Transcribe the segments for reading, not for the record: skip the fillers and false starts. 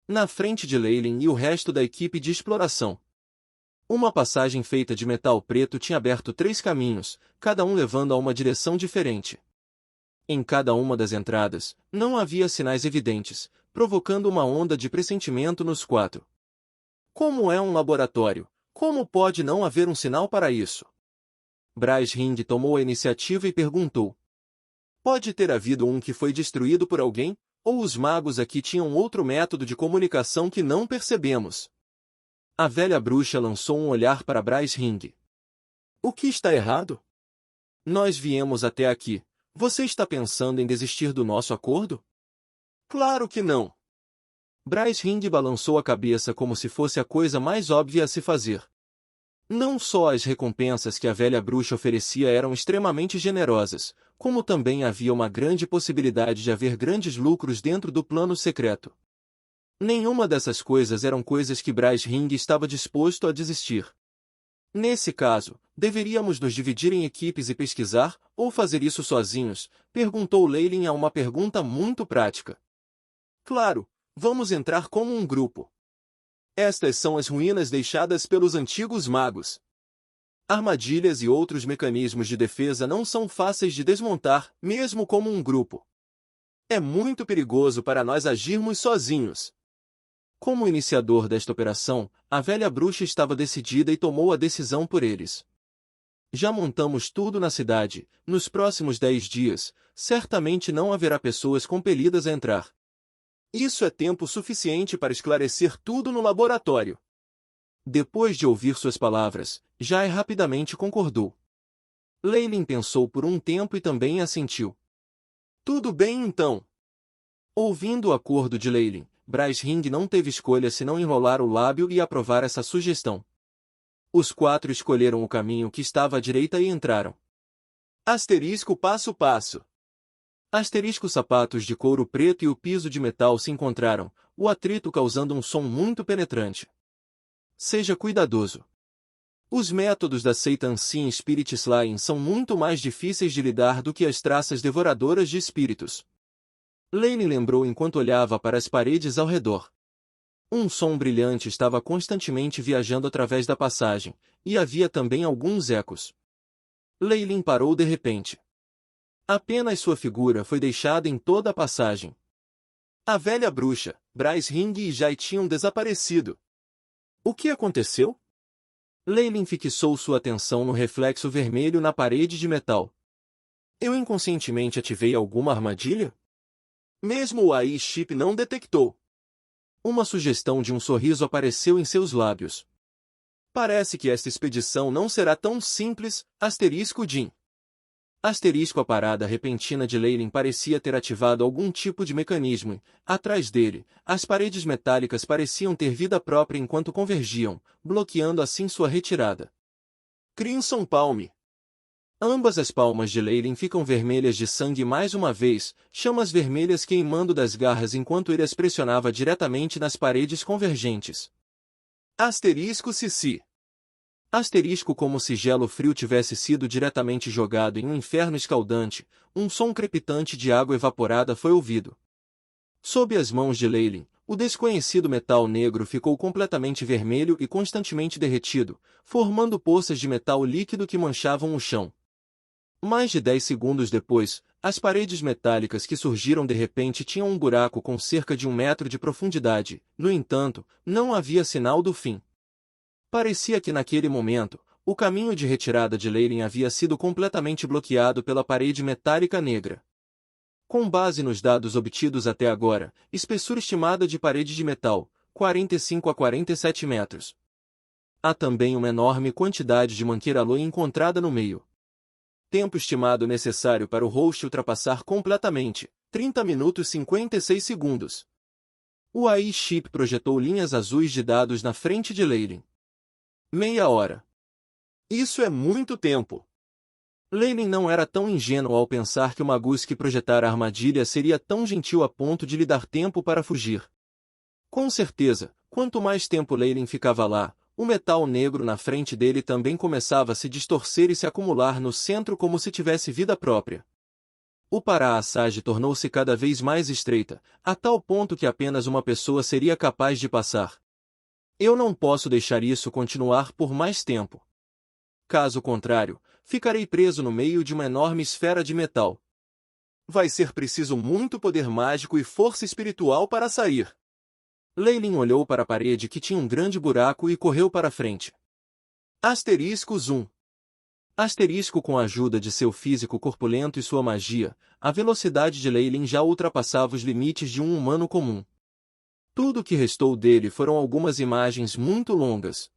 na frente de Leyland e o resto da equipe de exploração. Uma passagem feita de metal preto tinha aberto 3 caminhos, cada um levando a uma direção diferente. Em cada uma das entradas, não havia sinais evidentes, provocando uma onda de pressentimento nos 4. Como é um laboratório, como pode não haver um sinal para isso? Bryce Hind tomou a iniciativa e perguntou. Pode ter havido um que foi destruído por alguém, ou os magos aqui tinham outro método de comunicação que não percebemos? A velha bruxa lançou um olhar para Bryce Hind. O que está errado? Nós viemos até aqui. Você está pensando em desistir do nosso acordo? Claro que não. Bryce Hind balançou a cabeça como se fosse a coisa mais óbvia a se fazer. Não só as recompensas que a velha bruxa oferecia eram extremamente generosas, como também havia uma grande possibilidade de haver grandes lucros dentro do plano secreto. Nenhuma dessas coisas eram coisas que Bryce Hind estava disposto a desistir. Nesse caso, deveríamos nos dividir em equipes e pesquisar, ou fazer isso sozinhos? Perguntou Leyland a uma pergunta muito prática. Claro, vamos entrar como um grupo. Estas são as ruínas deixadas pelos antigos magos. Armadilhas e outros mecanismos de defesa não são fáceis de desmontar, mesmo como um grupo. É muito perigoso para nós agirmos sozinhos. Como iniciador desta operação, a velha bruxa estava decidida e tomou a decisão por eles. Já montamos tudo na cidade, nos próximos 10 dias, certamente não haverá pessoas compelidas a entrar. Isso é tempo suficiente para esclarecer tudo no laboratório. Depois de ouvir suas palavras, Jai rapidamente concordou. Leyland pensou por um tempo e também assentiu. Tudo bem então. Ouvindo o acordo de Leyland, Bryce Hind não teve escolha senão enrolar o lábio e aprovar essa sugestão. Os 4 escolheram o caminho que estava à direita e entraram. Asterisco passo passo. Asterisco sapatos de couro preto e o piso de metal se encontraram, o atrito causando um som muito penetrante. Seja cuidadoso. Os métodos da seita Unseen Spirit Slaying são muito mais difíceis de lidar do que as traças devoradoras de espíritos. Lane lembrou enquanto olhava para as paredes ao redor. Um som brilhante estava constantemente viajando através da passagem, e havia também alguns ecos. Leyland parou de repente. Apenas sua figura foi deixada em toda a passagem. A velha bruxa, Bryce Hind e Jai tinham desaparecido. O que aconteceu? Leyland fixou sua atenção no reflexo vermelho na parede de metal. Eu inconscientemente ativei alguma armadilha? Mesmo o AI chip não detectou. Uma sugestão de um sorriso apareceu em seus lábios. Parece que esta expedição não será tão simples, asterisco Jim. Asterisco a parada repentina de Leyland parecia ter ativado algum tipo de mecanismo e, atrás dele, as paredes metálicas pareciam ter vida própria enquanto convergiam, bloqueando assim sua retirada. Crimson Palm. Ambas as palmas de Leyland ficam vermelhas de sangue mais uma vez, chamas vermelhas queimando das garras enquanto ele as pressionava diretamente nas paredes convergentes. Asterisco Sissi. Asterisco como se gelo frio tivesse sido diretamente jogado em um inferno escaldante, um som crepitante de água evaporada foi ouvido. Sob as mãos de Leyland, o desconhecido metal negro ficou completamente vermelho e constantemente derretido, formando poças de metal líquido que manchavam o chão. Mais de 10 segundos depois, as paredes metálicas que surgiram de repente tinham um buraco com cerca de 1 metro de profundidade, no entanto, não havia sinal do fim. Parecia que naquele momento, o caminho de retirada de Leyland havia sido completamente bloqueado pela parede metálica negra. Com base nos dados obtidos até agora, espessura estimada de parede de metal, 45 a 47 metros. Há também uma enorme quantidade de manqueira alloy encontrada no meio. Tempo estimado necessário para o host ultrapassar completamente, 30 minutos 56 segundos. O AI chip projetou linhas azuis de dados na frente de Leyland. Meia hora. Isso é muito tempo. Leyland não era tão ingênuo ao pensar que o magus que projetara a armadilha seria tão gentil a ponto de lhe dar tempo para fugir. Com certeza, quanto mais tempo Leyland ficava lá, o metal negro na frente dele também começava a se distorcer e se acumular no centro como se tivesse vida própria. O para-assage tornou-se cada vez mais estreita, a tal ponto que apenas uma pessoa seria capaz de passar. Eu não posso deixar isso continuar por mais tempo. Caso contrário, ficarei preso no meio de uma enorme esfera de metal. Vai ser preciso muito poder mágico e força espiritual para sair. Leylin olhou para a parede que tinha um grande buraco e correu para frente. Asterisco zoom. Asterisco com a ajuda de seu físico corpulento e sua magia, a velocidade de Leylin já ultrapassava os limites de um humano comum. Tudo o que restou dele foram algumas imagens muito longas.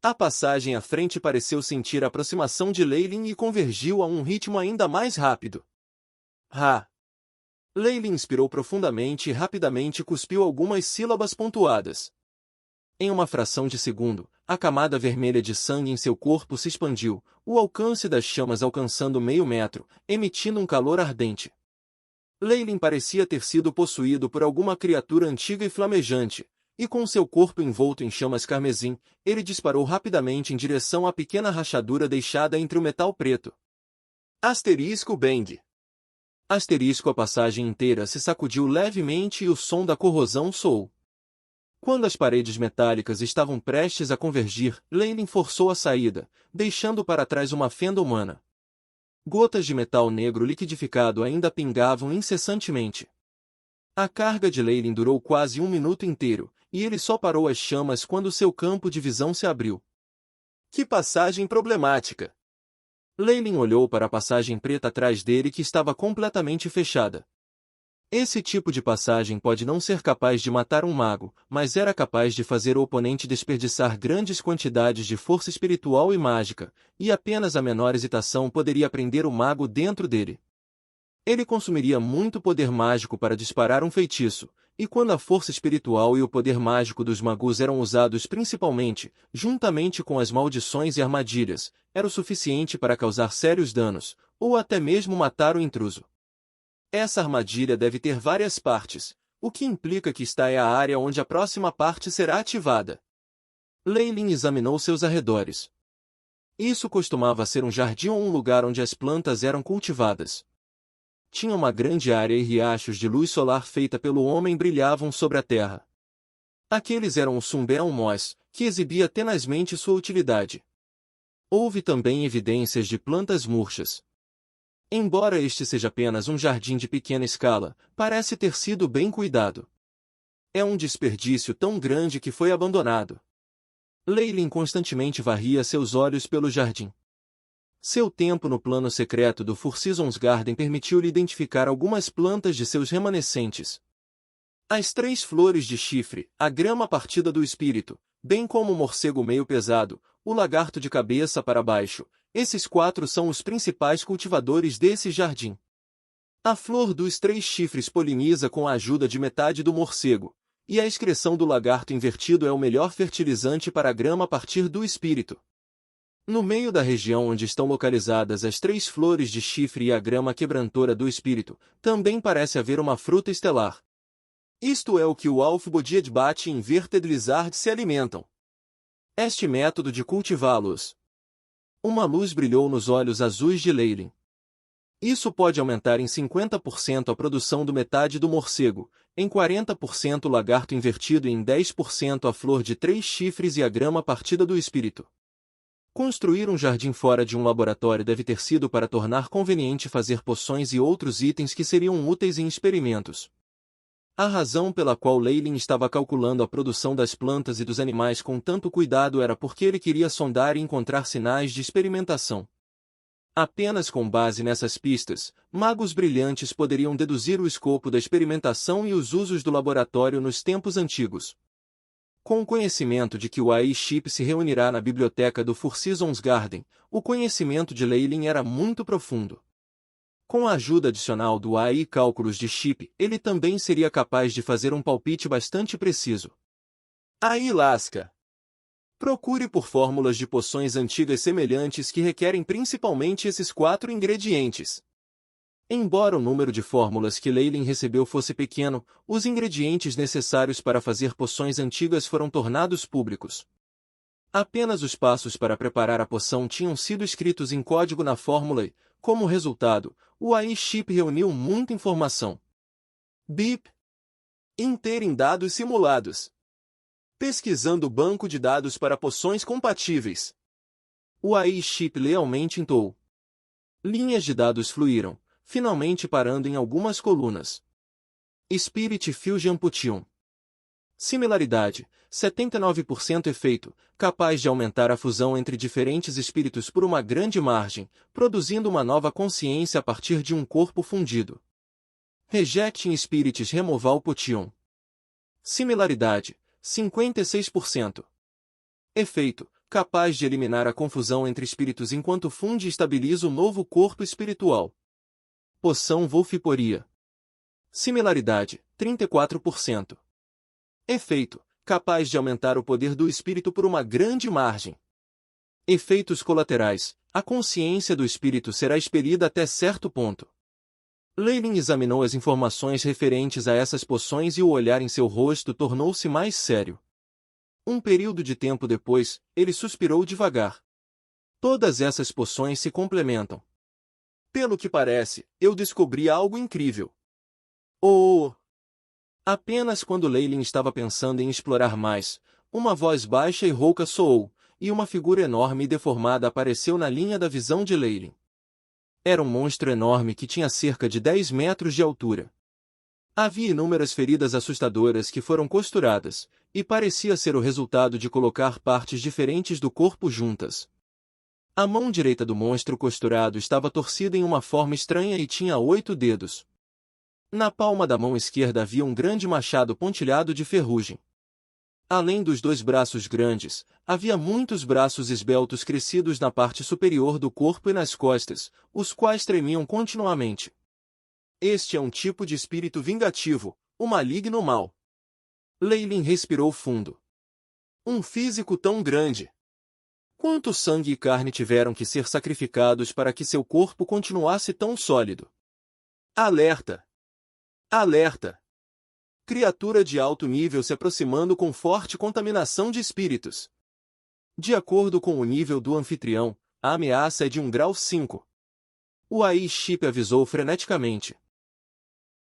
A passagem à frente pareceu sentir a aproximação de Leylin e convergiu a um ritmo ainda mais rápido. Ha! Leylin inspirou profundamente e rapidamente cuspiu algumas sílabas pontuadas. Em uma fração de segundo, a camada vermelha de sangue em seu corpo se expandiu, o alcance das chamas alcançando meio metro, emitindo um calor ardente. Leylin parecia ter sido possuído por alguma criatura antiga e flamejante, e com seu corpo envolto em chamas carmesim, ele disparou rapidamente em direção à pequena rachadura deixada entre o metal preto. Asterisco bang. Asterisco a passagem inteira se sacudiu levemente e o som da corrosão soou. Quando as paredes metálicas estavam prestes a convergir, Leylin forçou a saída, deixando para trás uma fenda humana. Gotas de metal negro liquidificado ainda pingavam incessantemente. A carga de Leylin durou quase um minuto inteiro, e ele só parou as chamas quando seu campo de visão se abriu. Que passagem problemática! Leylin olhou para a passagem preta atrás dele que estava completamente fechada. Esse tipo de passagem pode não ser capaz de matar um mago, mas era capaz de fazer o oponente desperdiçar grandes quantidades de força espiritual e mágica, e apenas a menor hesitação poderia prender o mago dentro dele. Ele consumiria muito poder mágico para disparar um feitiço, e quando a força espiritual e o poder mágico dos magos eram usados principalmente, juntamente com as maldições e armadilhas, era o suficiente para causar sérios danos, ou até mesmo matar o intruso. Essa armadilha deve ter várias partes, o que implica que esta é a área onde a próxima parte será ativada. Leylin examinou seus arredores. Isso costumava ser um jardim ou um lugar onde as plantas eram cultivadas. Tinha uma grande área e riachos de luz solar feita pelo homem brilhavam sobre a terra. Aqueles eram o Sumbel Moss, que exibia tenazmente sua utilidade. Houve também evidências de plantas murchas. Embora este seja apenas um jardim de pequena escala, parece ter sido bem cuidado. É um desperdício tão grande que foi abandonado. Leylin constantemente varria seus olhos pelo jardim. Seu tempo no plano secreto do Four Seasons Garden permitiu-lhe identificar algumas plantas de seus remanescentes. As 3 flores de chifre, a grama partida do espírito, bem como o morcego meio pesado, o lagarto de cabeça para baixo, esses 4 são os principais cultivadores desse jardim. A flor dos 3 chifres poliniza com a ajuda de metade do morcego, e a excreção do lagarto invertido é o melhor fertilizante para a grama a partir do espírito. No meio da região onde estão localizadas as 3 flores de chifre e a grama quebrantora do espírito, também parece haver uma fruta estelar. Isto é o que o Alfbodiedbat e Inverted Lizard se alimentam. Este método de cultivá-los. Uma luz brilhou nos olhos azuis de Leylin. Isso pode aumentar em 50% a produção do metade do morcego, em 40% o lagarto invertido e em 10% a flor de 3 chifres e a grama partida do espírito. Construir um jardim fora de um laboratório deve ter sido para tornar conveniente fazer poções e outros itens que seriam úteis em experimentos. A razão pela qual Leylin estava calculando a produção das plantas e dos animais com tanto cuidado era porque ele queria sondar e encontrar sinais de experimentação. Apenas com base nessas pistas, magos brilhantes poderiam deduzir o escopo da experimentação e os usos do laboratório nos tempos antigos. Com o conhecimento de que o AI-chip se reunirá na biblioteca do Four Seasons Garden, o conhecimento de Leylin era muito profundo. Com a ajuda adicional do AI cálculos de chip, ele também seria capaz de fazer um palpite bastante preciso. AI lasca! Procure por fórmulas de poções antigas semelhantes que requerem principalmente esses 4 ingredientes. Embora o número de fórmulas que Leylin recebeu fosse pequeno, os ingredientes necessários para fazer poções antigas foram tornados públicos. Apenas os passos para preparar a poção tinham sido escritos em código na fórmula e, como resultado, O AI chip reuniu muita informação. BIP. Inteira em dados simulados. Pesquisando o banco de dados para poções compatíveis. O AI chip lealmente entoou. Linhas de dados fluíram, finalmente parando em algumas colunas. Spirit Fusion Potion. Similaridade, 79% efeito, capaz de aumentar a fusão entre diferentes espíritos por uma grande margem, produzindo uma nova consciência a partir de um corpo fundido. Rejecting Spirits Removal Potion. Similaridade, 56%. Efeito, capaz de eliminar a confusão entre espíritos enquanto funde e estabiliza o novo corpo espiritual. Poção Wolfiporia. Similaridade, 34%. Efeito, capaz de aumentar o poder do espírito por uma grande margem. Efeitos colaterais, a consciência do espírito será expelida até certo ponto. Leylin examinou as informações referentes a essas poções e o olhar em seu rosto tornou-se mais sério. Um período de tempo depois, ele suspirou devagar. Todas essas poções se complementam. Pelo que parece, eu descobri algo incrível. Oh! Apenas quando Leylin estava pensando em explorar mais, uma voz baixa e rouca soou, e uma figura enorme e deformada apareceu na linha da visão de Leylin. Era um monstro enorme que tinha cerca de 10 metros de altura. Havia inúmeras feridas assustadoras que foram costuradas, e parecia ser o resultado de colocar partes diferentes do corpo juntas. A mão direita do monstro costurado estava torcida em uma forma estranha e tinha 8 dedos. Na palma da mão esquerda havia um grande machado pontilhado de ferrugem. Além dos 2 braços grandes, havia muitos braços esbeltos crescidos na parte superior do corpo e nas costas, os quais tremiam continuamente. Este é um tipo de espírito vingativo, o maligno mal. Leylin respirou fundo. Um físico tão grande. Quanto sangue e carne tiveram que ser sacrificados para que seu corpo continuasse tão sólido? Alerta! Alerta! Criatura de alto nível se aproximando com forte contaminação de espíritos. De acordo com o nível do anfitrião, a ameaça é de 1 grau 5. O AI chip avisou freneticamente.